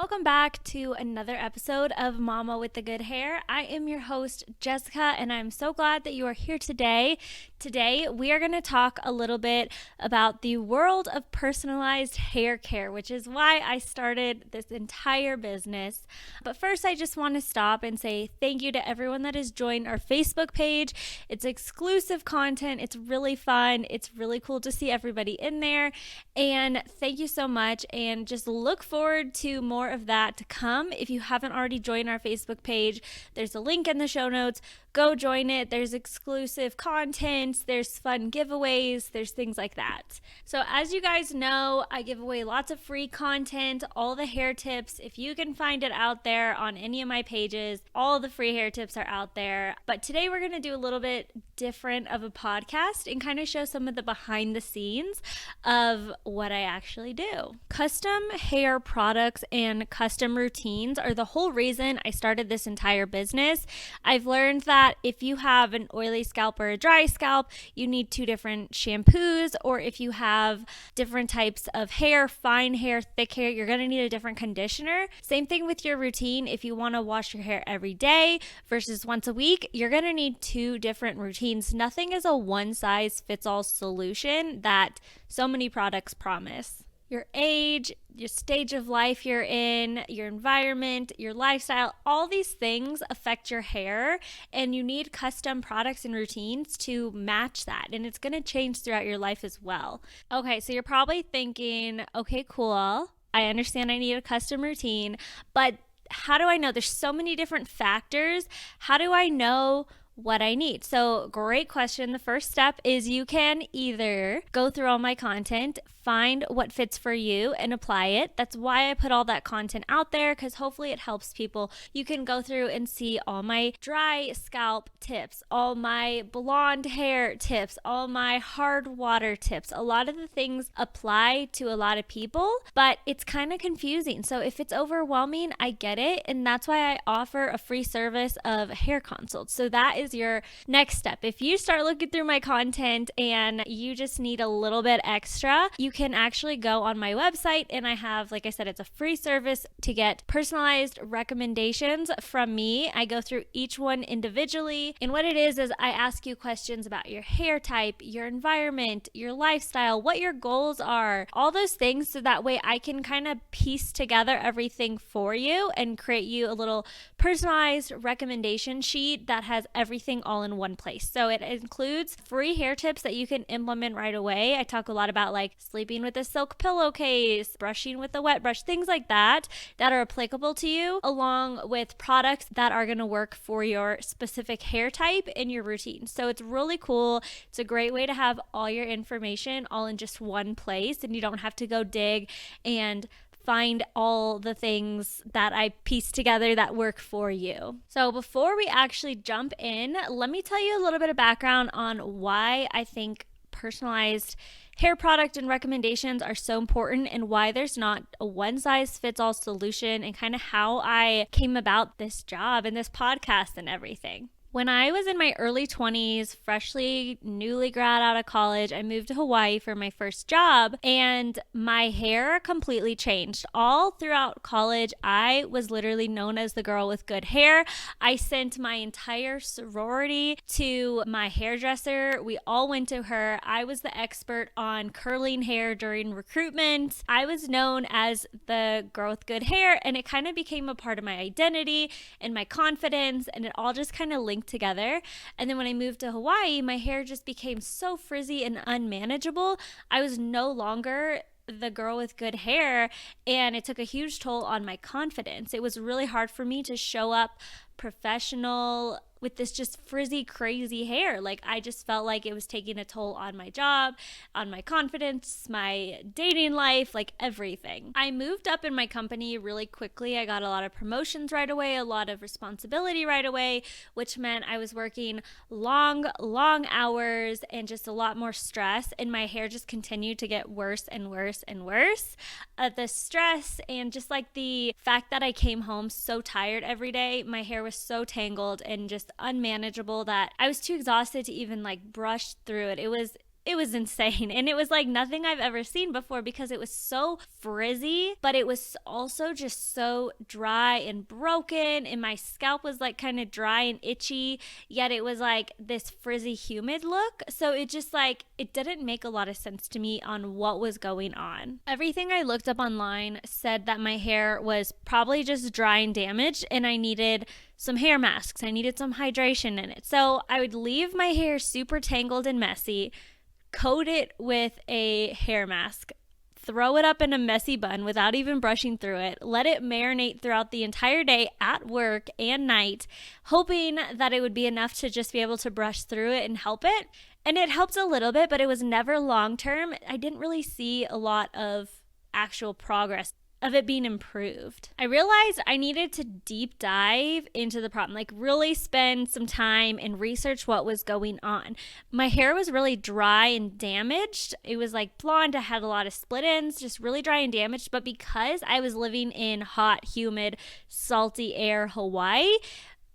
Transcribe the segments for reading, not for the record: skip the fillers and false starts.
Welcome back to another episode of Mama with the Good Hair. I am your host, Jessica, and I'm so glad that you are here today. Today, we are going to talk a little bit about the world of personalized hair care, which is why I started this entire business. But first, I just want to stop and say thank you to everyone that has joined our Facebook page. It's exclusive content. It's really fun. It's really cool to see everybody in there. And thank you so much. And just look forward to more of that to come. If you haven't already joined our Facebook page, there's a link in the show notes. Go join it. There's exclusive content, there's fun giveaways, there's things like that. So as you guys know, I give away lots of free content, all the hair tips. If you can find it out there on any of my pages, all the free hair tips are out there. But today we're going to do a little bit different of a podcast and kind of show some of the behind the scenes of what I actually do. Custom hair products and custom routines are the whole reason I started this entire business. I've learned that if you have an oily scalp or a dry scalp, you need two different shampoos, or if you have different types of hair, fine hair, thick hair, you're going to need a different conditioner. Same thing with your routine. If you want to wash your hair every day versus once a week, you're going to need two different routines. Nothing is a one size fits all solution that so many products promise. Your age, your stage of life you're in, your environment, your lifestyle, all these things affect your hair, and you need custom products and routines to match that, and it's going to change throughout your life as well. Okay, so you're probably thinking, okay, cool, I understand I need a custom routine, but how do I know? There's so many different factors. How do I know what I need? So great question. The first step is you can either go through all my content, find what fits for you and apply it. That's why I put all that content out there, because hopefully it helps people. You can go through and see all my dry scalp tips, all my blonde hair tips, all my hard water tips. A lot of the things apply to a lot of people, but it's kind of confusing. So if it's overwhelming, I get it. And that's why I offer a free service of hair consults. So that is your next step. If you start looking through my content and you just need a little bit extra, you can actually go on my website, and I have, like I said, it's a free service to get personalized recommendations from me. I go through each one individually, and what it is I ask you questions about your hair type, your environment, your lifestyle, what your goals are, all those things, so that way I can kind of piece together everything for you and create you a little personalized recommendation sheet that has everything all in one place. So it includes free hair tips that you can implement right away. I talk a lot about like sleeping with a silk pillowcase, brushing with a wet brush, things like that are applicable to you, along with products that are going to work for your specific hair type and your routine. So it's really cool. It's a great way to have all your information all in just one place, and you don't have to go dig and find all the things that I piece together that work for you. So before we actually jump in, let me tell you a little bit of background on why I think personalized hair product and recommendations are so important, and why there's not a one size fits all solution, and kind of how I came about this job and this podcast and everything. When I was in my early 20s, freshly newly grad out of college, I moved to Hawaii for my first job, and my hair completely changed. All throughout college, I was literally known as the girl with good hair. I sent my entire sorority to my hairdresser. We all went to her. I was the expert on curling hair during recruitment. I was known as the girl with good hair, and it kind of became a part of my identity and my confidence, and it all just kind of linked together. And then when I moved to Hawaii, my hair just became so frizzy and unmanageable. I was no longer the girl with good hair, and it took a huge toll on my confidence. It was really hard for me to show up professional with this just frizzy, crazy hair. Like, I just felt like it was taking a toll on my job, on my confidence, my dating life, like everything. I moved up in my company really quickly. I got a lot of promotions right away, a lot of responsibility right away, which meant I was working long hours and just a lot more stress, and my hair just continued to get worse and worse and worse. The stress and just like the fact that I came home so tired every day, my hair was so tangled and just unmanageable that I was too exhausted to even like brush through it. it was insane. And it was like nothing I've ever seen before because it was so frizzy, but it was also just so dry and broken. And my scalp was like kind of dry and itchy, yet it was like this frizzy, humid look. So it just like, it didn't make a lot of sense to me on what was going on. Everything I looked up online said that my hair was probably just dry and damaged and I needed some hair masks. I needed some hydration in it. So I would leave my hair super tangled and messy, coat it with a hair mask, throw it up in a messy bun without even brushing through it, let it marinate throughout the entire day at work and night, hoping that it would be enough to just be able to brush through it and help it. And it helped a little bit, but it was never long term. I didn't really see a lot of actual progress of it being improved. I realized I needed to deep dive into the problem, like really spend some time and research what was going on. My hair was really dry and damaged. It was like blonde. I had a lot of split ends, just really dry and damaged. But because I was living in hot, humid, salty air Hawaii,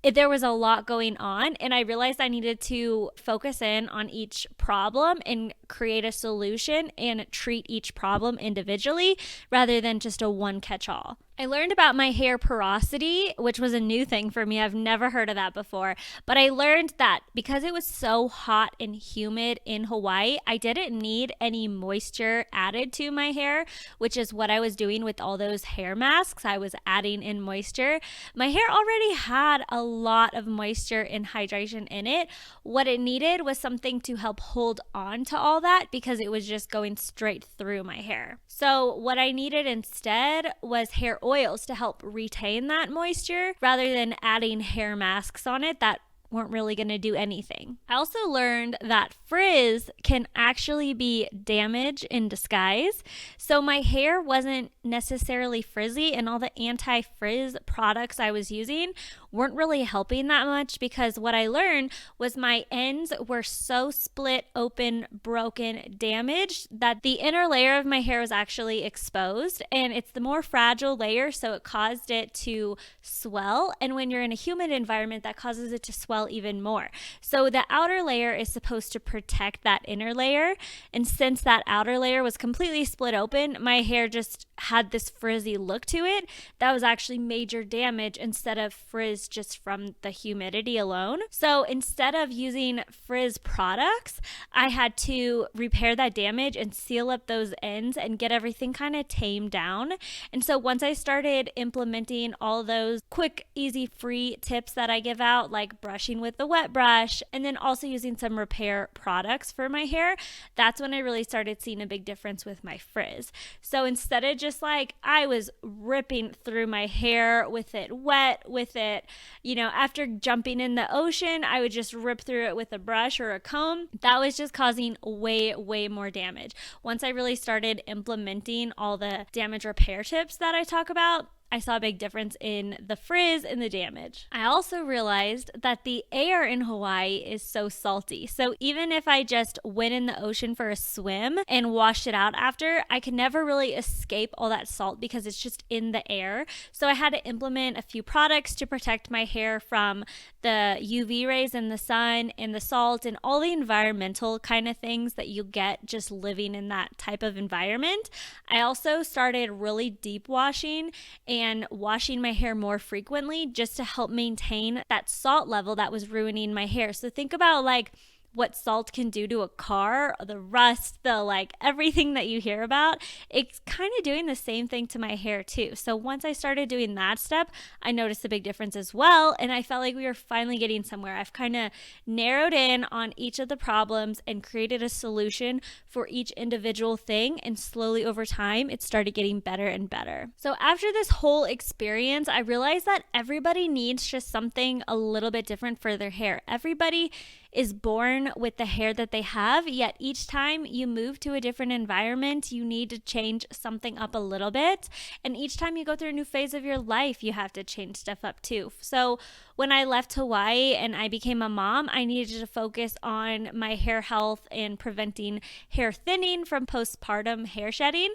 there was a lot going on, and I realized I needed to focus in on each problem and create a solution and treat each problem individually rather than just a one catch-all. I learned about my hair porosity, which was a new thing for me. I've never heard of that before. But I learned that because it was so hot and humid in Hawaii, I didn't need any moisture added to my hair, which is what I was doing with all those hair masks. I was adding in moisture. My hair already had a lot of moisture and hydration in it. What it needed was something to help hold on to all that because it was just going straight through my hair. So what I needed instead was hair oils to help retain that moisture rather than adding hair masks on it that weren't really going to do anything. I also learned that frizz can actually be damage in disguise. So my hair wasn't necessarily frizzy, and all the anti-frizz products I was using weren't really helping that much because what I learned was my ends were so split open, broken, damaged that the inner layer of my hair was actually exposed, and it's the more fragile layer, so it caused it to swell. And when you're in a humid environment, that causes it to swell even more. So the outer layer is supposed to protect that inner layer, and since that outer layer was completely split open, my hair just had this frizzy look to it. That was actually major damage instead of frizz just from the humidity alone. So instead of using frizz products, I had to repair that damage and seal up those ends and get everything kind of tamed down. And so once I started implementing all those quick, easy, free tips that I give out, like brushing with the wet brush and then also using some repair products for my hair, that's when I really started seeing a big difference with my frizz. So instead of just like I was ripping through my hair with it wet, with it, after jumping in the ocean, I would just rip through it with a brush or a comb. That was just causing way, way more damage. Once I really started implementing all the damage repair tips that I talk about, I saw a big difference in the frizz and the damage. I also realized that the air in Hawaii is so salty. So even if I just went in the ocean for a swim and washed it out after, I could never really escape all that salt because it's just in the air. So I had to implement a few products to protect my hair from the UV rays in the sun and the salt and all the environmental kind of things that you get just living in that type of environment. I also started really deep washing and washing my hair more frequently just to help maintain that salt level that was ruining my hair. So think about like what salt can do to a car, the rust, the everything that you hear about. It's kind of doing the same thing to my hair too. So once I started doing that step, I noticed a big difference as well. And I felt like we were finally getting somewhere. I've kind of narrowed in on each of the problems and created a solution for each individual thing. And slowly over time, it started getting better and better. So after this whole experience, I realized that everybody needs just something a little bit different for their hair. Everybody is born with the hair that they have, yet each time you move to a different environment, you need to change something up a little bit. And each time you go through a new phase of your life, you have to change stuff up too. So when I left Hawaii and I became a mom, I needed to focus on my hair health and preventing hair thinning from postpartum hair shedding.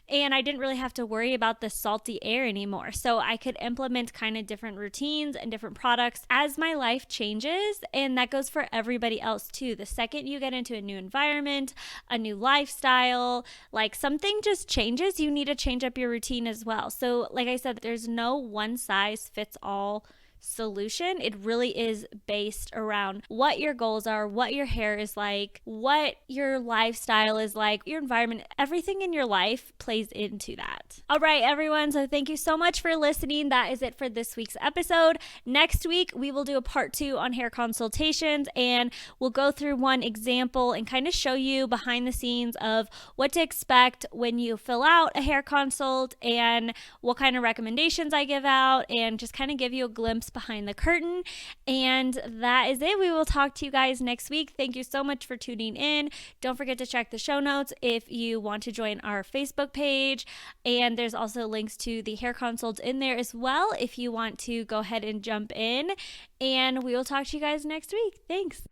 and I didn't really have to worry about the salty air anymore. So I could implement kind of different routines and different products as my life changes. And that goes for everybody else too. The second you get into a new environment, a new lifestyle, like something just changes, you need to change up your routine as well. So, like I said, there's no one size fits all solution. It really is based around what your goals are, what your hair is like, what your lifestyle is like, your environment, everything in your life plays into that. All right, everyone. So thank you so much for listening. That is it for this week's episode. Next week, we will do a part 2 on hair consultations, and we'll go through one example and kind of show you behind the scenes of what to expect when you fill out a hair consult and what kind of recommendations I give out, and just kind of give you a glimpse behind the curtain. And that is it. We will talk to you guys next week. Thank you so much for tuning in. Don't forget to check the show notes if you want to join our Facebook page. And there's also links to the hair consults in there as well if you want to go ahead and jump in. And we will talk to you guys next week. Thanks.